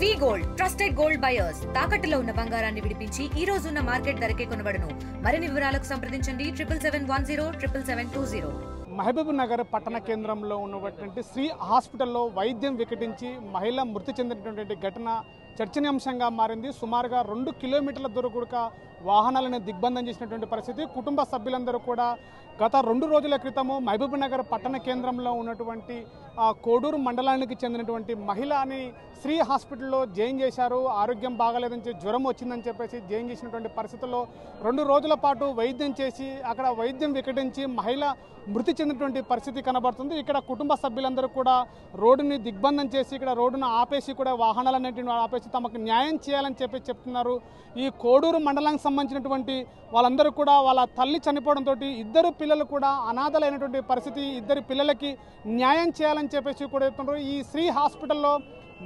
వి gold trusted gold buyers తాకట్టులో ఉన్న బంగారాన్ని విడిపించి ఈ రోజు ఉన్న మార్కెట్ ధరకే కొనబడును. మరిన్ని వివరాలకు సంప్రదించండి 77107720. మహబూబ్ నగర్ పట్టణ కేంద్రంలో ఉన్నటువంటి శ్రీ హాస్పిటల్లో వైద్యం వికటించి మహిళ మృతి చెందినటువంటి ఘటన చర్చనీయాంశంగా మారింది. సుమారుగా 2 కిలోమీటర్ల దూరం కూడా వాహనాలను దిగ్బంధం చేసినటువంటి పరిస్థితి. కుటుంబ సభ్యులందరూ కూడా గత 2 రోజుల క్రితము మహబూబ్ నగర్ పట్టణ కేంద్రంలో ఉన్నటువంటి కోడూరు మండలానికి చెందినటువంటి మహిళని శ్రీ హాస్పిటల్లో జాయిన్ చేశారు. ఆరోగ్యం బాగాలేదని చెప్పి జ్వరం వచ్చిందని చెప్పేసి జాయిన్ చేసినటువంటి పరిస్థితుల్లో 2 రోజుల పాటు వైద్యం చేసి అక్కడ వైద్యం వికటించి మహిళ మృతి చెందినటువంటి పరిస్థితి కనబడుతుంది. ఇక్కడ కుటుంబ సభ్యులందరూ కూడా రోడ్డుని దిగ్బంధం చేసి ఇక్కడ రోడ్డును ఆపేసి కూడా వాహనాలన్నింటిని ఆపేసి తమకు న్యాయం చేయాలని చెప్పి చెప్తున్నారు. ఈ కోడూరు మండలానికి సంబంధించినటువంటి వాళ్ళందరూ కూడా వాళ్ళ తల్లి చనిపోవడంతో 2 పిల్లలు కూడా అనాథలైనటువంటి పరిస్థితి. 2 పిల్లలకి న్యాయం చేయాలని చెప్పేసి కూడా చెప్తున్నారు. ఈ శ్రీ హాస్పిటల్లో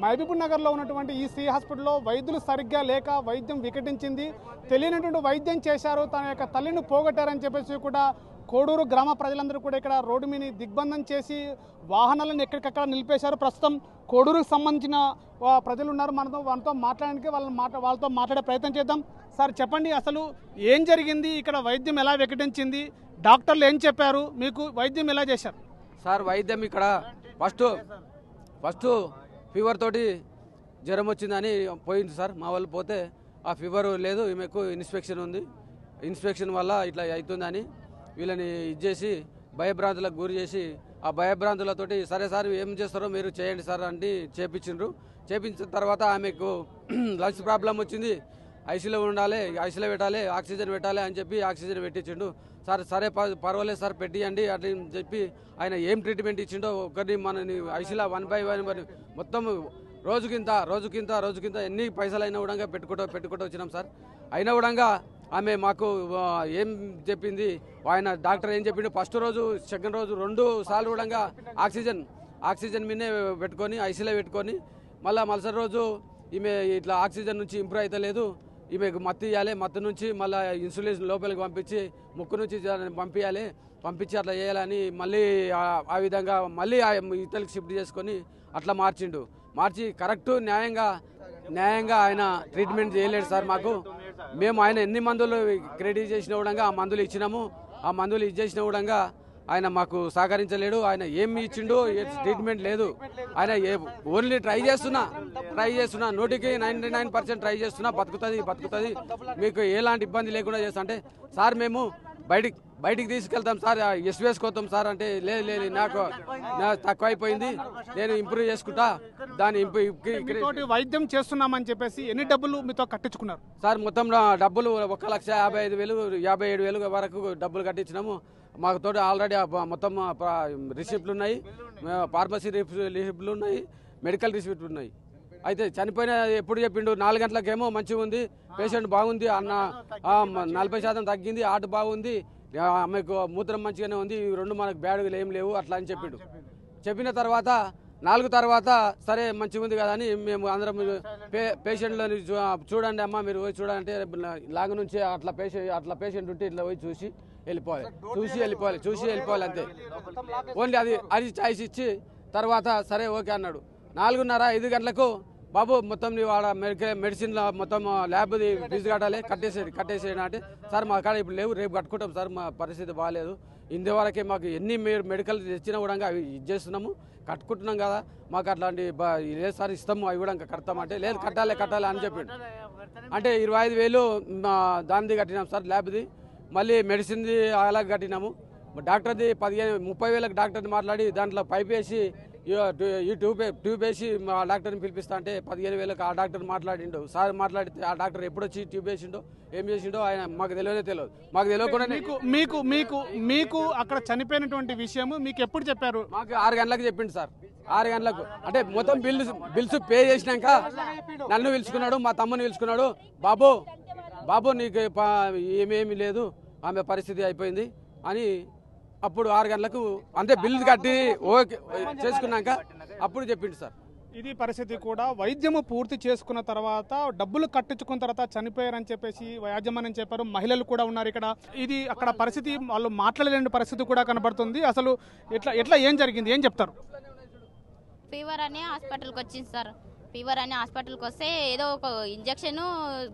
మహబూబ్ నగర్లో ఉన్నటువంటి ఈ శ్రీ హాస్పిటల్లో వైద్యులు సరిగ్గా లేక వైద్యం వికటించింది. తెలియనటువంటి వైద్యం చేశారు. తన యొక్క తల్లిని పోగొట్టారని చెప్పేసి కూడా కోడూరు గ్రామ ప్రజలందరూ కూడా ఇక్కడ రోడ్డు మీద దిగ్బంధం చేసి వాహనాలను ఎక్కడికక్కడ నిలిపేశారు. ప్రస్తుతం కోడూరుకు సంబంధించిన ప్రజలు ఉన్నారు. వాళ్ళతో మాట్లాడడానికి వాళ్ళతో మాట్లాడే ప్రయత్నం చేద్దాం. సార్ చెప్పండి, అసలు ఏం జరిగింది? ఇక్కడ వైద్యం ఎలా వికటించింది? డాక్టర్లు ఏం చెప్పారు? మీకు వైద్యం ఎలా చేశారు? సార్ వైద్యం ఇక్కడ ఫస్ట్ ఫీవర్ తోటి జ్వరం వచ్చిందని పోయింది సార్. మా వాళ్ళు పోతే ఆ ఫీవర్ లేదు, ఈమెకు ఇన్స్పెక్షన్ ఉంది, ఇన్స్పెక్షన్ వల్ల ఇట్లా అవుతుందని వీళ్ళని ఇచ్చేసి భయభ్రాంతులకు గురి చేసి ఆ భయభ్రాంతులతోటి సరే సార్ ఏం చేస్తారో మీరు చేయండి సార్ అంటే చేపించిండ్రు. చేపించిన తర్వాత ఆమెకు లంగ్స్ ప్రాబ్లం వచ్చింది, ఐసీలో ఉండాలి, ఐసీలో పెట్టాలి, ఆక్సిజన్ పెట్టాలి అని చెప్పి ఆక్సిజన్ పెట్టించిండు. సార్ సరే పర్వాలేదు సార్ పెట్టియండి అని చెప్పి ఆయన ఏం ట్రీట్మెంట్ ఇచ్చిండో ఒకరిని మనని ఐసీలో 1 by 1 మొత్తం రోజుకింత ఎన్ని పైసలు అయినా కూడా పెట్టుకుంటూ వచ్చినాం సార్. అయినా కూడా ఆమె మాకు ఏం చెప్పింది, ఆయన డాక్టర్ ఏం చెప్పిండు, ఫస్ట్ రోజు సెకండ్ రోజు 2 సార్లు కూడా ఆక్సిజన్ మీదే పెట్టుకొని ఐసీలో పెట్టుకొని మరుసటి రోజు ఈమె ఇట్లా ఆక్సిజన్ నుంచి ఇంప్రూవ్ అయితే లేదు, ఈమెకు మత్తు ఇవ్వాలి, మత్తు నుంచి మళ్ళీ ఇన్సులిన్ లోపలికి పంపించి ముక్కు నుంచి పంపించి అట్లా చేయాలని మళ్ళీ ఆ విధంగా మళ్ళీ ఇతరులకు షిఫ్ట్ చేసుకొని అట్లా మార్చి కరెక్ట్ న్యాయంగా ఆయన ట్రీట్మెంట్ చేయలేడు సార్. మేము ఆయన ఎన్ని మందులు క్రెడిట్ చేసిన కూడా ఆ మందులు ఇచ్చినాము, ఆ మందులు ఇచ్చేసిన కూడా ఆయన మాకు సహకరించలేడు. ఆయన ఏమి ఇచ్చిండు, ట్రీట్మెంట్ లేదు. ఆయన ఓన్లీ ట్రై చేస్తున్నా 99% ట్రై చేస్తున్నా, బతుకుతుంది మీకు ఎలాంటి ఇబ్బంది లేకుండా చేస్తా అంటే సార్ మేము బయటికి తీసుకెళ్తాం సార్, ఎస్వేస్కి వస్తాం సార్ అంటే లేదు నాకు తక్కువ అయిపోయింది, నేను ఇంప్రూవ్ చేసుకుంటా దాన్ని వైద్యం చేస్తున్నామని చెప్పేసి ఎన్ని డబ్బులు మీతో కట్టించుకున్నారు సార్? మొత్తం డబ్బులు 1,55,000 వరకు డబ్బులు కట్టించినాము. మాకు తోటి ఆల్రెడీ మొత్తం రిసిప్ట్లు ఉన్నాయి, ఫార్మసీ రిసిప్ట్లు ఉన్నాయి, మెడికల్ రిసిప్ట్లు ఉన్నాయి. అయితే చనిపోయిన ఎప్పుడు చెప్పిండు 4 గంటలకేమో మంచిగా ఉంది, పేషెంట్ బాగుంది అన్న, 40% తగ్గింది, హార్ట్ బాగుంది, ఆమెకు మూత్రం మంచిగానే ఉంది, 2 మనకు బ్యాడ్గా ఏం లేవు అట్లా అని చెప్పిండు. చెప్పిన తర్వాత 4 తర్వాత సరే మంచిగా ఉంది కదా అని మేము అందరం పేషెంట్లను చూడండి అమ్మా మీరు పోయి చూడాలంటే లాంగ్ నుంచి అట్లా పేషెంట్ ఉంటే ఇట్లా పోయి చూసి వెళ్ళిపోవాలి అంతే. ఓన్లీ అది చాయిస్ ఇచ్చి తర్వాత సరే ఓకే అన్నాడు. 4:30-5 గంటలకు బాబు మొత్తం నీ వాడ మెడిసిన్ మొత్తం ల్యాబ్ ఫీజు కట్టేసేయండి అంటే సార్ మా కాడ ఇప్పుడు లేవు, రేపు కట్టుకుంటాం సార్, మా పరిస్థితి బాగాలేదు, ఇంతవరకే మాకు ఎన్ని మెడికల్ తెచ్చినా కూడా అవి ఇచ్చేస్తున్నాము, కట్టుకుంటున్నాం కదా, మాకు అట్లాంటి లేదు సార్ ఇస్తాము, అవి కూడా కడతామంటే లేదు కట్టాలి అని చెప్పిండు. అంటే 25,000 దానిది కట్టినాం సార్, ల్యాబ్ది, మళ్ళీ మెడిసిన్ది అలాగే కట్టినాము. డాక్టర్ది 30,000 డాక్టర్ని మాట్లాడి దాంట్లో పైప్ వేసి ఈ ట్యూబ్ వేసి ఆ డాక్టర్ని పిలిపిస్తా అంటే 15,000 ఆ డాక్టర్ మాట్లాడిండు. సార్ మాట్లాడితే ఆ డాక్టర్ ఎప్పుడు వచ్చి ట్యూబ్ వేసిండో ఏం చేసిండో ఆయన మాకు తెలియదు. మాకు తెలియకుండా మీకు అక్కడ చనిపోయినటువంటి విషయం మీకు ఎప్పుడు చెప్పారు? మాకు 6 గంటలకు చెప్పిండు సార్. 6 గంటలకు అంటే మొత్తం బిల్స్ పే చేసినాక నన్ను పిలుచుకున్నాడు, మా తమ్ముని పిలుచుకున్నాడు, బాబు నీకు ఏమేమి లేదు, ఆమె పరిస్థితి అయిపోయింది అని అప్పుడు 6 గంటలకు అంతే బిల్లు కట్టి ఓకే చేసుకున్నాక అప్పుడు చెప్పిండు సార్. ఇది పరిస్థితి కూడా వైద్యము పూర్తి చేసుకున్న తర్వాత డబ్బులు కట్టించుకున్న తర్వాత చనిపోయారని చెప్పేసి యాజమాన్యం చెప్పారు. మహిళలు కూడా ఉన్నారు ఇక్కడ. ఇది అక్కడ పరిస్థితి వాళ్ళు మాట్లాడలేని పరిస్థితి కూడా కనబడుతుంది. అసలు ఎట్లా ఏం జరిగింది, ఏం చెప్తారు? ఫీవర్ అని హాస్పిటల్కి వచ్చింది సార్. ఫీవర్ అని హాస్పిటల్కి వస్తే ఏదో ఒక ఇంజెక్షన్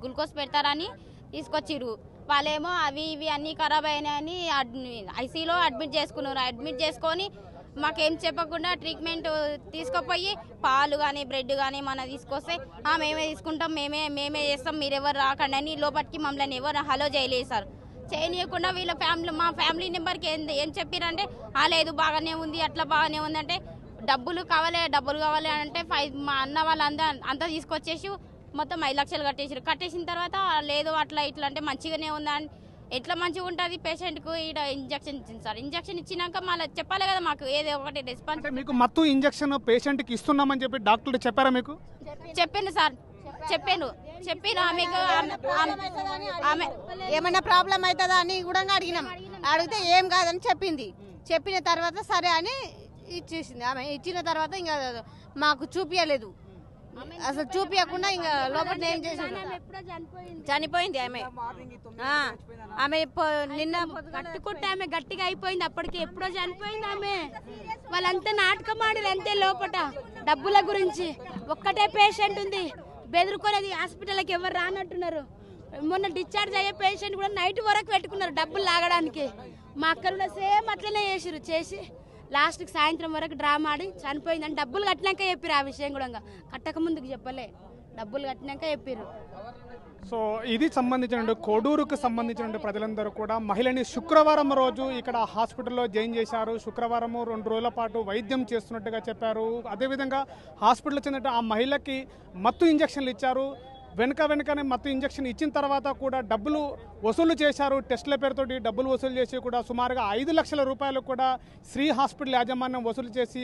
గ్లూకోజ్ పెడతారని తీసుకొచ్చిర్రు. వాళ్ళేమో అవి ఇవి అన్నీ ఖరాబ్ అయినాయని ఐసీలో అడ్మిట్ చేసుకున్నారు. అడ్మిట్ చేసుకొని మాకేం చెప్పకుండా ట్రీట్మెంట్ తీసుకుపోయి పాలు కానీ బ్రెడ్ కానీ మన తీసుకొస్తే మేమే తీసుకుంటాం, మేమే చేస్తాం, మీరెవరు రాకండి అని లోపలికి మమ్మల్ని ఎవరు హలో చేయలేదు సార్. చేయనీయకుండా వీళ్ళ మా ఫ్యామిలీ నెంబర్కి ఏం చెప్పారంటే లేదు బాగానే ఉంది, అట్లా బాగానే ఉందంటే డబ్బులు కావాలి అంటే మా అన్న వాళ్ళంతా తీసుకొచ్చేసి మొత్తం 5 లక్షలు కట్టేసారు. కట్టేసిన తర్వాత లేదు అట్లా ఇట్లా అంటే మంచిగానే ఉందా అని ఎట్లా మంచిగా ఉంటుంది పేషెంట్కు ఇక్కడ ఇంజక్షన్ ఇచ్చింది సార్. ఇంజక్షన్ ఇచ్చినాక మళ్ళీ చెప్పాలి కదా మాకు ఏదో ఒకటి రెస్పాన్స్. మీకు మత్తు ఇంజక్షన్ పేషెంట్కి ఇస్తున్నామని చెప్పి డాక్టర్లు చెప్పారా మీకు? చెప్పాను సార్, చెప్పాను ఆమెకు ఆమె ఏమైనా ప్రాబ్లం అవుతుందా అని కూడా అడిగినాం. అడిగితే ఏం కాదని చెప్పింది. చెప్పిన తర్వాత సరే అని ఇచ్చేసింది. ఆమె ఇచ్చిన తర్వాత ఇంకా మాకు చూపించలేదు, అసలు చూపించకుండా ఇంకా లోపల ఏం చేసింది, చనిపోయింది ఆమె. ఆమె నిన్న కట్టుకుంటే ఆమె గట్టిగా అయిపోయింది, అప్పటికి ఎప్పుడో చనిపోయింది ఆమె. వాళ్ళంతా నాటకం ఆడారు అంతే లోపల డబ్బుల గురించి. ఒక్కటే పేషెంట్ ఉంది బెదురుకోలేదు, హాస్పిటల్కి ఎవరు రానట్టున్నారు. మొన్న డిశ్చార్జ్ అయ్యే పేషెంట్ కూడా నైట్ వరకు పెట్టుకున్నారు డబ్బులు లాగడానికి. మా అక్కడ కూడా సేమ్ అట్లనే చేసి లాస్ట్కి సాయంత్రం వరకు డ్రామా ఆడి చనిపోయిందని డబ్బులు కట్టినాక చెప్పారు. ఆ విషయం కూడా కట్టక ముందుకు చెప్పలే, డబ్బులు కట్టినాక చెప్పారు. సో ఇది సంబంధించిన కోడూరుకు సంబంధించిన ప్రజలందరూ కూడా మహిళని శుక్రవారం రోజు ఇక్కడ హాస్పిటల్లో జాయిన్ చేశారు. శుక్రవారం 2 రోజుల పాటు వైద్యం చేస్తున్నట్టుగా చెప్పారు. అదేవిధంగా హాస్పిటల్ చెందిన ఆ మహిళకి మత్తు ఇంజక్షన్లు ఇచ్చారు. వెనకనే మత్తు ఇంజక్షన్ ఇచ్చిన తర్వాత కూడా డబ్బులు వసూలు చేశారు. టెస్టుల పేరుతోటి డబ్బులు వసూలు చేసి కూడా సుమారుగా 5 లక్షల రూపాయలు కూడా శ్రీ హాస్పిటల్ యాజమాన్యం వసూలు చేసి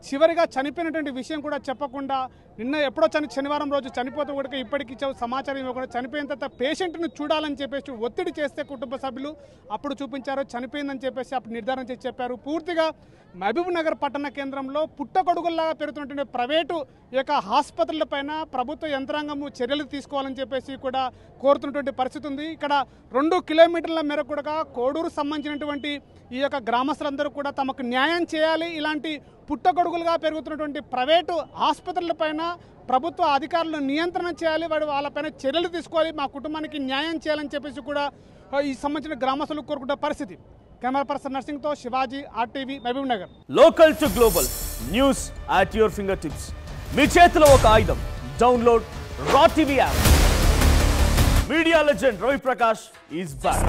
చివరిగా చనిపోయినటువంటి విషయం కూడా చెప్పకుండా నిన్న ఎప్పుడో శనివారం రోజు చనిపోతే కూడా ఇప్పటికి సమాచారం ఇవ్వకుండా చనిపోయిన తర్వాత పేషెంట్ను చూడాలని చెప్పేసి ఒత్తిడి చేస్తే కుటుంబ సభ్యులు అప్పుడు చూపించారు. చనిపోయిందని చెప్పేసి అప్పుడు నిర్ధారణ చేసి చెప్పారు. పూర్తిగా మహబూబ్ నగర్ పట్టణ కేంద్రంలో పుట్టగొడుగుల్లాగా పెరుగుతున్నటువంటి ప్రైవేటు యొక్క ఆసుపత్రుల పైన ప్రభుత్వ యంత్రాంగము చర్యలు తీసుకోవాలని చెప్పేసి కూడా కోరుతున్నటువంటి పరిస్థితి ఉంది. ఇక్కడ 2 కిలోమీటర్ల మేర కూడా కోడూరు సంబంధించినటువంటి ఈ యొక్క గ్రామస్తులందరూ కూడా తమకు న్యాయం చేయాలి, ఇలాంటి పుట్టగొడుగులుగా పెరుగుతున్నటువంటి ప్రైవేటు ఆసుపత్రుల పైన ప్రభుత్వ అధికారులు నియంత్రణ చేయాలి, వాళ్ళపైన చర్యలు తీసుకోవాలి, మా కుటుంబానికి న్యాయం చేయాలని చెప్పేసి కూడా ఈ సంబంధించిన గ్రామస్తులు కోరుకుంటే పరిస్థితి. కెమెరా పర్సన్ నర్సింగ్తో Shivaji, RTV, Mahabubnagar. Local to global news at your finger tips. మీ చేతిలో ఒక ఆయుధం. డౌన్లోడ్ రా TV app. Media legend Ravi Prakash is back.